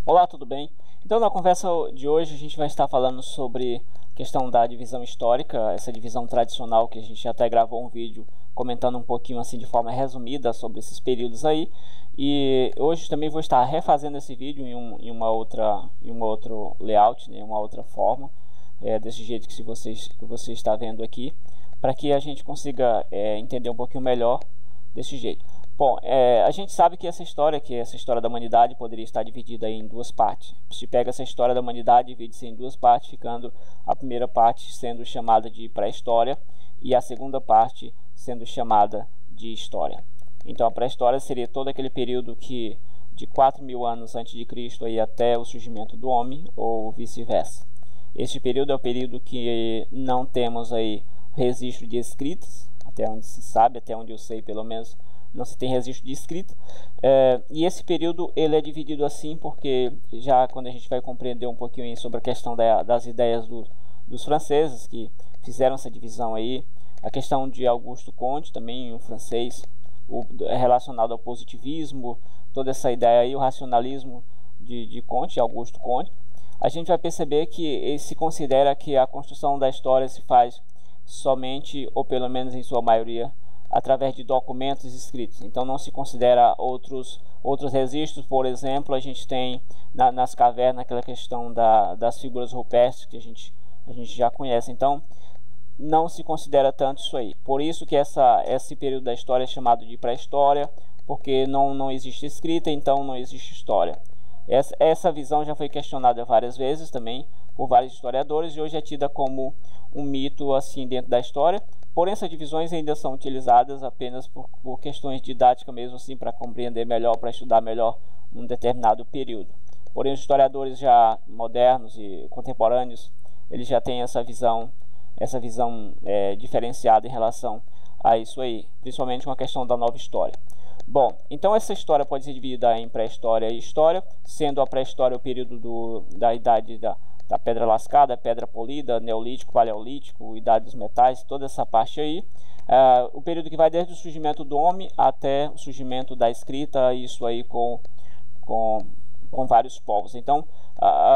Olá, tudo bem? Então, na conversa de hoje, a gente vai estar falando sobre a questão da divisão histórica, essa divisão tradicional que a gente até gravou um vídeo comentando um pouquinho assim de forma resumida sobre esses períodos aí. E hoje também vou estar refazendo esse vídeo em um outro layout, né, uma outra forma, desse jeito que você está vendo aqui, para que a gente consiga entender um pouquinho melhor desse jeito. Bom, a gente sabe que essa história da humanidade poderia estar dividida em duas partes. Se pega essa história da humanidade, divide-se em duas partes, ficando a primeira parte sendo chamada de pré-história e a segunda parte sendo chamada de história. Então a pré-história seria todo aquele período que de 4.000 anos antes de Cristo aí até o surgimento do homem, ou vice-versa. Este período é o período que não temos aí registro de escritas, até onde se sabe, até onde eu sei pelo menos, não se tem registro de escrita, e esse período ele é dividido assim porque já quando a gente vai compreender um pouquinho sobre a questão das ideias dos franceses que fizeram essa divisão aí, a questão de Auguste Comte também, um francês, relacionado ao positivismo, toda essa ideia aí, o racionalismo de Comte, Auguste Comte, a gente vai perceber que se considera que a construção da história se faz somente, ou pelo menos em sua maioria, através de documentos escritos. Então não se considera outros registros. Por exemplo, a gente tem nas cavernas aquela questão das figuras rupestres que a gente já conhece. Então não se considera tanto isso aí. Por isso que esse período da história é chamado de pré-história, porque não existe escrita, então não existe história. Essa visão já foi questionada várias vezes também por vários historiadores e hoje é tida como um mito assim dentro da história. Porém, essas divisões ainda são utilizadas apenas por questões didáticas mesmo assim, para compreender melhor, para estudar melhor um determinado período. Porém, os historiadores já modernos e contemporâneos, eles já têm essa visão diferenciada em relação a isso aí, principalmente com a questão da nova história. Bom, então essa história pode ser dividida em pré-história e história, sendo a pré-história o período da idade da pedra lascada, pedra polida, neolítico, paleolítico, idade dos metais, toda essa parte aí. O período que vai desde o surgimento do homem até o surgimento da escrita, isso aí com vários povos. Então,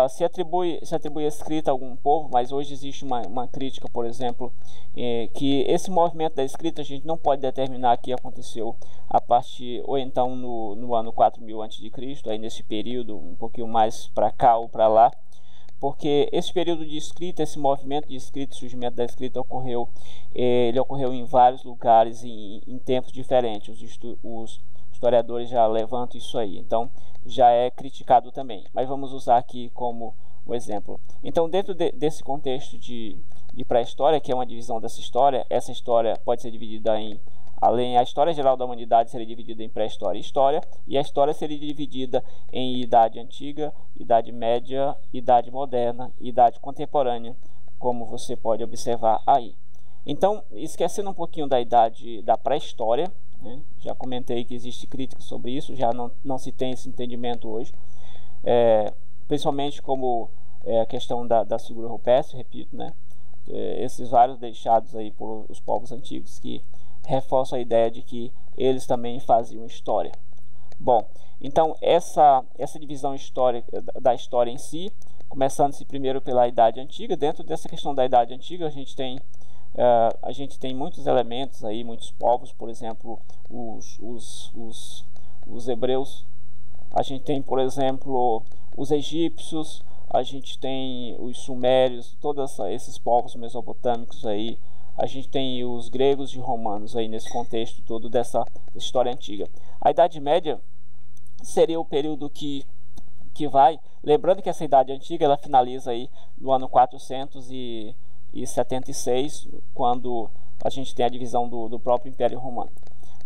se atribui a escrita a algum povo, mas hoje existe uma crítica, por exemplo, que esse movimento da escrita a gente não pode determinar que aconteceu a partir, ou então no ano 4.000 a.C., aí nesse período, um pouquinho mais para cá ou para lá, porque esse período de escrita, esse movimento de escrita, surgimento da escrita ele ocorreu em vários lugares, em tempos diferentes. Os historiadores já levantam isso aí, então já é criticado também, mas vamos usar aqui como um exemplo. Então, dentro desse contexto de pré-história, que é uma divisão dessa história, essa história pode ser dividida a história geral da humanidade seria dividida em pré-história e história, e a história seria dividida em idade antiga, idade média, idade moderna e idade contemporânea, como você pode observar aí. Então, esquecendo um pouquinho da idade da pré-história, né? Já comentei que existe crítica sobre isso, já não se tem esse entendimento hoje, principalmente como a questão da figura rupestre, repito, né? Esses vários deixados aí por os povos antigos que reforçam a ideia de que eles também faziam história. Bom, então essa divisão da história em si, começando-se primeiro pela Idade Antiga. Dentro dessa questão da Idade Antiga, a gente tem muitos elementos aí, muitos povos, por exemplo, os hebreus, a gente tem, por exemplo, os egípcios, a gente tem os sumérios, todos esses povos mesopotâmicos aí, a gente tem os gregos e romanos aí nesse contexto todo dessa história antiga. A Idade Média seria o período que vai, lembrando que essa Idade Antiga ela finaliza aí no ano 476, quando a gente tem a divisão do próprio Império Romano.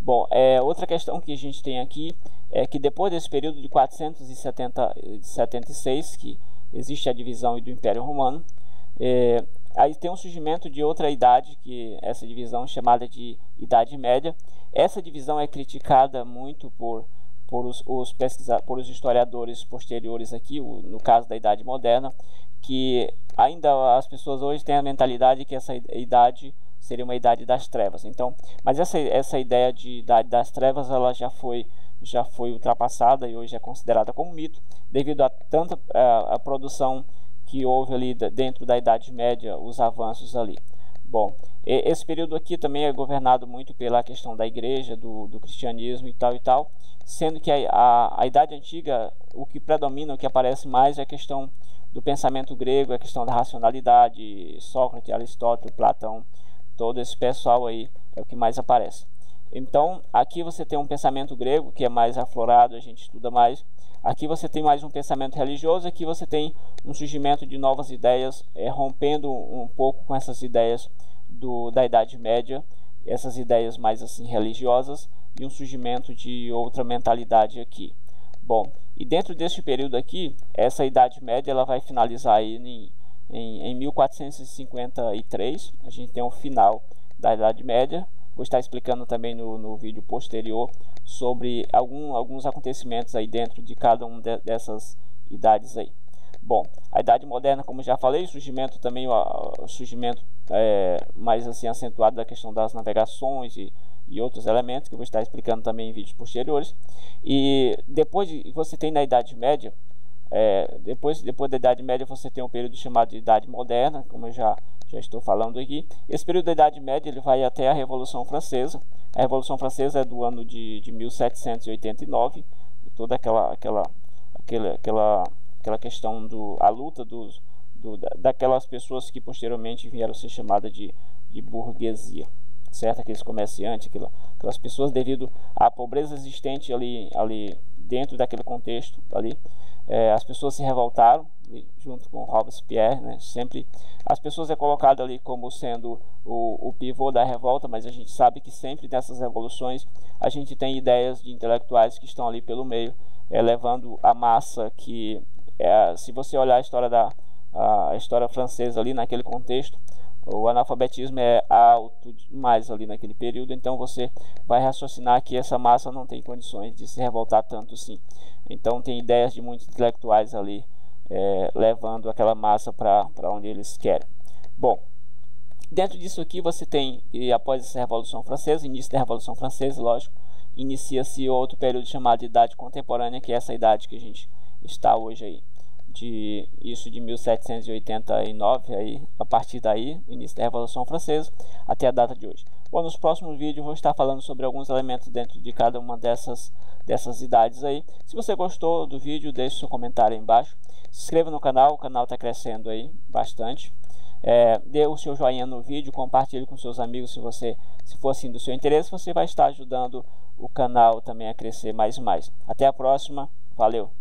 Bom, outra questão que a gente tem aqui é que depois desse período de 476, que existe a divisão do Império Romano, aí tem um surgimento de outra idade, que essa divisão é chamada de Idade Média. Essa divisão é criticada muito por os historiadores posteriores aqui, no caso da Idade Moderna, que ainda as pessoas hoje têm a mentalidade que essa idade seria uma idade das trevas. Então, mas essa ideia de idade das trevas ela já foi já foi ultrapassada e hoje é considerada como mito, devido a tanta a produção que houve ali dentro da Idade Média, os avanços ali. Bom, esse período aqui também é governado muito pela questão da igreja, do cristianismo e tal, sendo que a Idade Antiga, o que predomina, o que aparece mais é a questão do pensamento grego, a questão da racionalidade, Sócrates, Aristóteles, Platão, todo esse pessoal aí é o que mais aparece. Então, aqui você tem um pensamento grego, que é mais aflorado, a gente estuda mais. Aqui você tem mais um pensamento religioso, aqui você tem um surgimento de novas ideias, rompendo um pouco com essas ideias da Idade Média, essas ideias mais assim religiosas, e um surgimento de outra mentalidade aqui. Bom, e dentro deste período aqui, essa Idade Média ela vai finalizar aí em 1453, a gente tem um final da Idade Média. Vou estar explicando também no vídeo posterior sobre alguns acontecimentos aí dentro de cada uma dessas idades aí. Bom, a Idade Moderna, como já falei, surgimento também, o surgimento mais assim acentuado da questão das navegações e outros elementos que eu vou estar explicando também em vídeos posteriores. E depois você tem na Idade Média, depois da Idade Média você tem um período chamado de Idade Moderna, como eu já estou falando aqui. Esse período da Idade Média ele vai até a Revolução Francesa. A Revolução Francesa é do ano de 1789, e toda aquela questão a luta daquelas pessoas que posteriormente vieram a ser chamadas de burguesia, certo? Aqueles comerciantes, aquelas pessoas, devido à pobreza existente ali dentro daquele contexto ali, as pessoas se revoltaram junto com Robespierre, né? Sempre as pessoas é colocado ali como sendo o pivô da revolta, mas a gente sabe que sempre nessas revoluções a gente tem ideias de intelectuais que estão ali pelo meio, levando a massa que se você olhar a história francesa ali naquele contexto, o analfabetismo é alto demais ali naquele período, então você vai raciocinar que essa massa não tem condições de se revoltar tanto sim. Então tem ideias de muitos intelectuais ali levando aquela massa para onde eles querem. Bom, dentro disso aqui você tem, e após essa Revolução Francesa, início da Revolução Francesa, lógico, inicia-se outro período chamado de Idade Contemporânea, que é essa idade que a gente está hoje aí. De 1789, aí, a partir daí, início da Revolução Francesa, até a data de hoje. Bom, nos próximos vídeos eu vou estar falando sobre alguns elementos dentro de cada uma dessas idades aí. Se você gostou do vídeo, deixe seu comentário aí embaixo. Se inscreva no canal, o canal está crescendo aí bastante. Dê o seu joinha no vídeo, compartilhe com seus amigos se for assim do seu interesse, você vai estar ajudando o canal também a crescer mais e mais. Até a próxima, valeu!